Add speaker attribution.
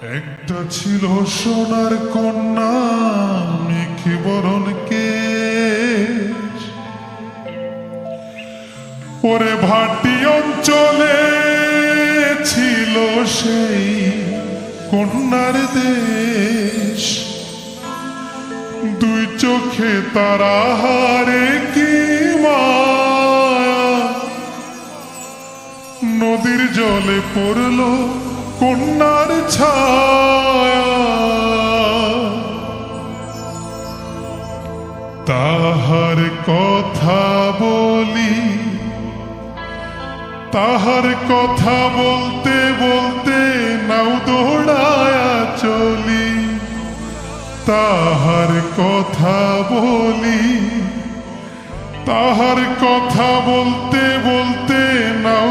Speaker 1: একটা ছিল সোনার কন্যা মেঘে বরণ কেশ, ওরে ভাটি অঞ্চলে ছিল সেই কন্যার দেশ। দুই চোখে তারা হারে কি মায়া, নদীর জলে পড়ল কন্যার ছায়া। তাহার কথা বলি, তাহার কথা বলতে বলতে নাও দৌড়ায়া চলি। তাহার কথা বলি, তাহার কথা বলতে বলতে নাও